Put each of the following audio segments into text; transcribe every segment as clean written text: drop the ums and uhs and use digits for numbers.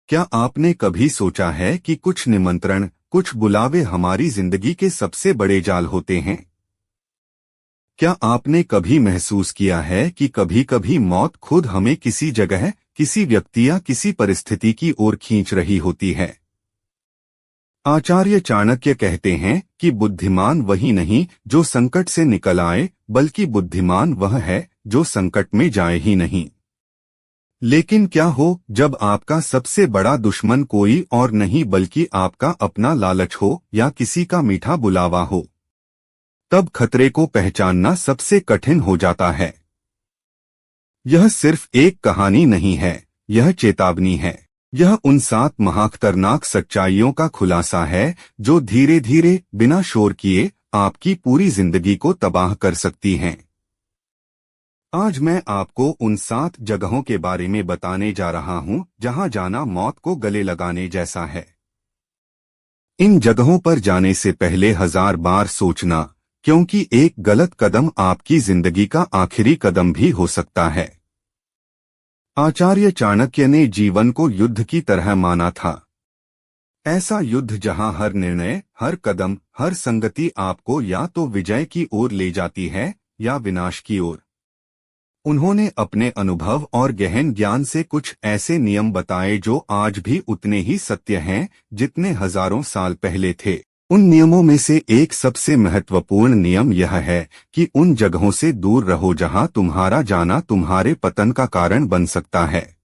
क्या आपने कभी सोचा है कि कुछ निमंत्रण, कुछ बुलावे हमारी जिंदगी के सबसे बड़े जाल होते हैं? क्या आपने कभी महसूस किया है कि कभी-कभी मौत खुद हमें किसी जगह, किसी व्यक्ति या किसी परिस्थिति की ओर खींच रही होती है? आचार्य चाणक्य कहते हैं कि बुद्धिमान वही नहीं जो संकट से निकल आए, बल्कि बुद्धिमान वह है जो संकट में जाए ही नहीं। लेकिन क्या हो जब आपका सबसे बड़ा दुश्मन कोई और नहीं बल्कि आपका अपना लालच हो या किसी का मीठा बुलावा हो? तब खतरे को पहचानना सबसे कठिन हो जाता है। यह सिर्फ एक कहानी नहीं है, यह चेतावनी है। यह उन 7 महाखतरनाक सच्चाइयों का खुलासा है जो धीरे धीरे, बिना शोर किए, आपकी पूरी जिंदगी को तबाह कर सकती हैं। आज मैं आपको उन 7 जगहों के बारे में बताने जा रहा हूं जहां जाना मौत को गले लगाने जैसा है। इन जगहों पर जाने से पहले 1000 बार सोचना, क्योंकि एक गलत कदम आपकी जिंदगी का आखिरी कदम भी हो सकता है। आचार्य चाणक्य ने जीवन को युद्ध की तरह माना था। ऐसा युद्ध जहां हर निर्णय, हर कदम, हर संगति आपको या तो विजय की ओर ले जाती है या विनाश की ओर। उन्होंने अपने अनुभव और गहन ज्ञान से कुछ ऐसे नियम बताए जो आज भी उतने ही सत्य हैं जितने हजारों साल पहले थे। उन नियमों में से एक सबसे महत्वपूर्ण नियम यह है कि उन जगहों से दूर रहो जहां तुम्हारा जाना तुम्हारे पतन का कारण बन सकता है।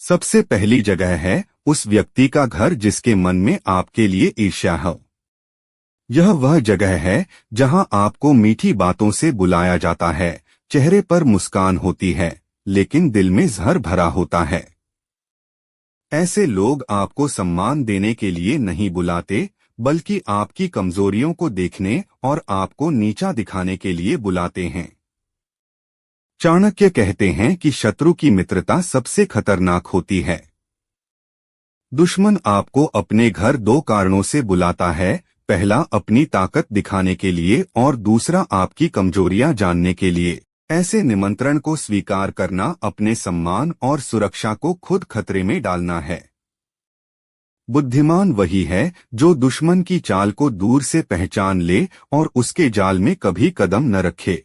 सबसे पहली जगह है उस व्यक्ति का घर जिसके मन में आपके लिए ईर्ष्या हो। यह वह जगह है जहां आपको मीठी बातों से बुलाया जाता है, चेहरे पर मुस्कान होती है, लेकिन दिल में जहर भरा होता है। ऐसे लोग आपको सम्मान देने के लिए नहीं बुलाते, बल्कि आपकी कमजोरियों को देखने और आपको नीचा दिखाने के लिए बुलाते हैं। चाणक्य कहते हैं कि शत्रु की मित्रता सबसे खतरनाक होती है। दुश्मन आपको अपने घर 2 कारणों से बुलाता है, पहला अपनी ताकत दिखाने के लिए और दूसरा आपकी कमजोरियां जानने के लिए। ऐसे निमंत्रण को स्वीकार करना अपने सम्मान और सुरक्षा को खुद खतरे में डालना है। बुद्धिमान वही है जो दुश्मन की चाल को दूर से पहचान ले और उसके जाल में कभी कदम न रखे।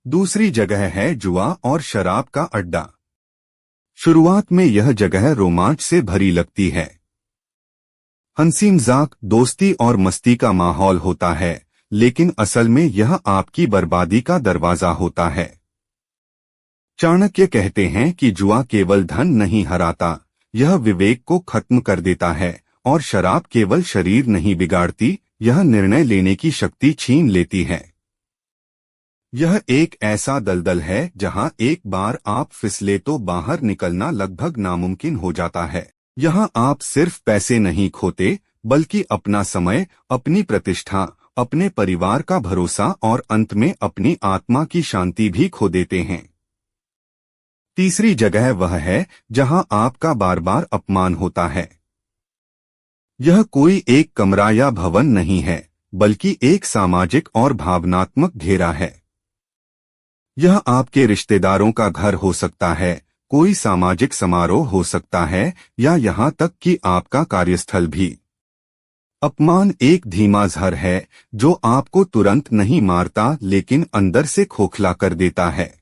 दूसरी जगह है जुआ और शराब का अड्डा। शुरुआत में यह जगह रोमांच से भरी लगती है। हंसी मजाक, दोस्ती और मस्ती का माहौल होता है, लेकिन असल में यह आपकी बर्बादी का दरवाजा होता है। चाणक्य कहते हैं कि जुआ केवल धन नहीं हराता, यह विवेक को खत्म कर देता है, और शराब केवल शरीर नहीं बिगाड़ती, यह निर्णय लेने की शक्ति छीन लेती है। यह एक ऐसा दलदल है जहां एक बार आप फिसले तो बाहर निकलना लगभग नामुमकिन हो जाता है। यहां आप सिर्फ पैसे नहीं खोते, बल्कि अपना समय, अपनी प्रतिष्ठा, अपने परिवार का भरोसा और अंत में अपनी आत्मा की शांति भी खो देते हैं। तीसरी जगह वह है जहां आपका बार बार अपमान होता है। यह कोई एक कमरा या भवन नहीं है, बल्कि एक सामाजिक और भावनात्मक घेरा है। यह आपके रिश्तेदारों का घर हो सकता है, कोई सामाजिक समारोह हो सकता है, या यहाँ तक कि आपका कार्यस्थल भी। अपमान एक धीमा जहर है जो आपको तुरंत नहीं मारता, लेकिन अंदर से खोखला कर देता है।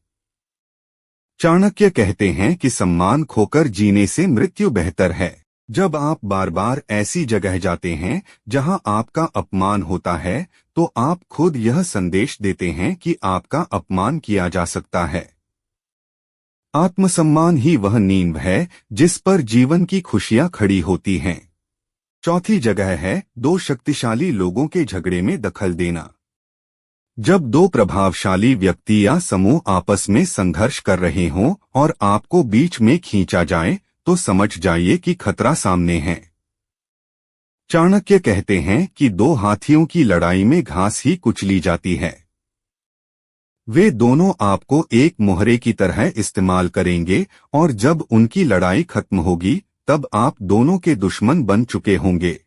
चाणक्य कहते हैं कि सम्मान खोकर जीने से मृत्यु बेहतर है। जब आप बार बार ऐसी जगह जाते हैं जहां आपका अपमान होता है, तो आप खुद यह संदेश देते हैं कि आपका अपमान किया जा सकता है। आत्मसम्मान ही वह नींव है जिस पर जीवन की खुशियां खड़ी होती हैं। चौथी जगह है 2 शक्तिशाली लोगों के झगड़े में दखल देना। जब 2 प्रभावशाली व्यक्ति या समूह आपस में संघर्ष कर रहे हों और आपको बीच में खींचा जाए, तो समझ जाइए कि खतरा सामने है। चाणक्य कहते हैं कि 2 हाथियों की लड़ाई में घास ही कुचली जाती है। वे दोनों आपको एक मोहरे की तरह इस्तेमाल करेंगे, और जब उनकी लड़ाई खत्म होगी, तब आप दोनों के दुश्मन बन चुके होंगे।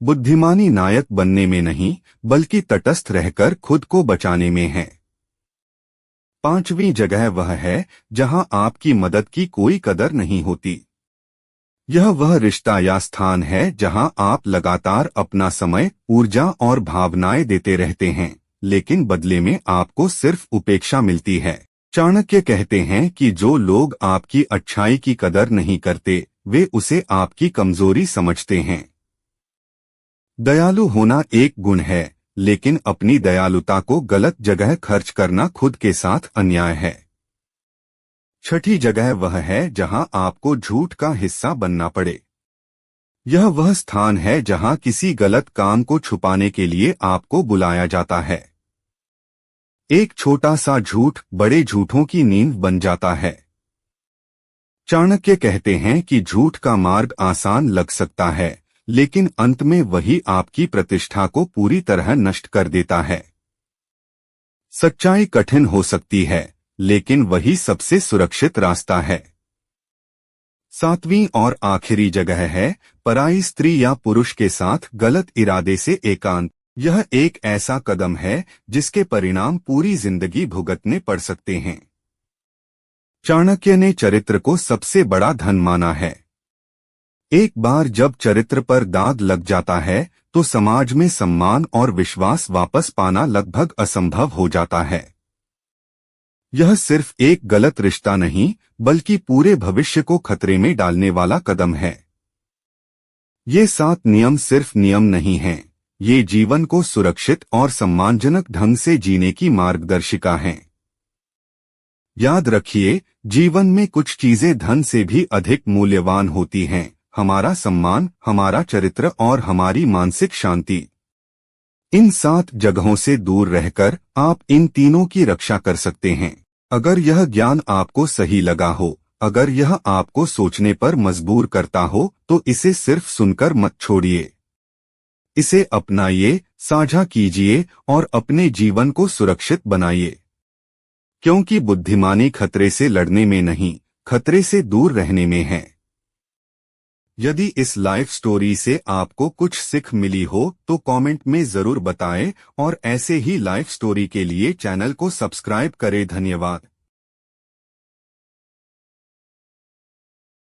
बुद्धिमानी नायक बनने में नहीं, बल्कि तटस्थ रहकर खुद को बचाने में है। 5वीं जगह वह है जहां आपकी मदद की कोई कदर नहीं होती। यह वह रिश्ता या स्थान है जहां आप लगातार अपना समय, ऊर्जा और भावनाएं देते रहते हैं, लेकिन बदले में आपको सिर्फ उपेक्षा मिलती है। चाणक्य कहते हैं कि जो लोग आपकी अच्छाई की कदर नहीं करते, वे उसे आपकी कमजोरी समझते हैं। दयालु होना एक गुण है, लेकिन अपनी दयालुता को गलत जगह खर्च करना खुद के साथ अन्याय है। छठी जगह वह है जहां आपको झूठ का हिस्सा बनना पड़े। यह वह स्थान है जहां किसी गलत काम को छुपाने के लिए आपको बुलाया जाता है। एक छोटा सा झूठ बड़े झूठों की नींव बन जाता है। चाणक्य कहते हैं कि झूठ का मार्ग आसान लग सकता है, लेकिन अंत में वही आपकी प्रतिष्ठा को पूरी तरह नष्ट कर देता है। सच्चाई कठिन हो सकती है, लेकिन वही सबसे सुरक्षित रास्ता है। सातवीं और आखिरी जगह है पराई स्त्री या पुरुष के साथ गलत इरादे से एकांत। यह एक ऐसा कदम है जिसके परिणाम पूरी जिंदगी भुगतने पड़ सकते हैं। चाणक्य ने चरित्र को सबसे बड़ा धन माना है। एक बार जब चरित्र पर दाग लग जाता है, तो समाज में सम्मान और विश्वास वापस पाना लगभग असंभव हो जाता है। यह सिर्फ एक गलत रिश्ता नहीं, बल्कि पूरे भविष्य को खतरे में डालने वाला कदम है। ये 7 नियम सिर्फ नियम नहीं हैं, ये जीवन को सुरक्षित और सम्मानजनक ढंग से जीने की मार्गदर्शिका हैं। याद रखिए, जीवन में कुछ चीजें धन से भी अधिक मूल्यवान होती हैं, हमारा सम्मान, हमारा चरित्र और हमारी मानसिक शांति। इन 7 जगहों से दूर रहकर आप इन तीनों की रक्षा कर सकते हैं। अगर यह ज्ञान आपको सही लगा हो, अगर यह आपको सोचने पर मजबूर करता हो, तो इसे सिर्फ सुनकर मत छोड़िए। इसे अपनाइए, साझा कीजिए और अपने जीवन को सुरक्षित बनाइए। क्योंकि बुद्धिमानी खतरे से लड़ने में नहीं, खतरे से दूर रहने में है। यदि इस लाइफ स्टोरी से आपको कुछ सीख मिली हो तो कमेंट में जरूर बताएं और ऐसे ही लाइफ स्टोरी के लिए चैनल को सब्सक्राइब करें। धन्यवाद।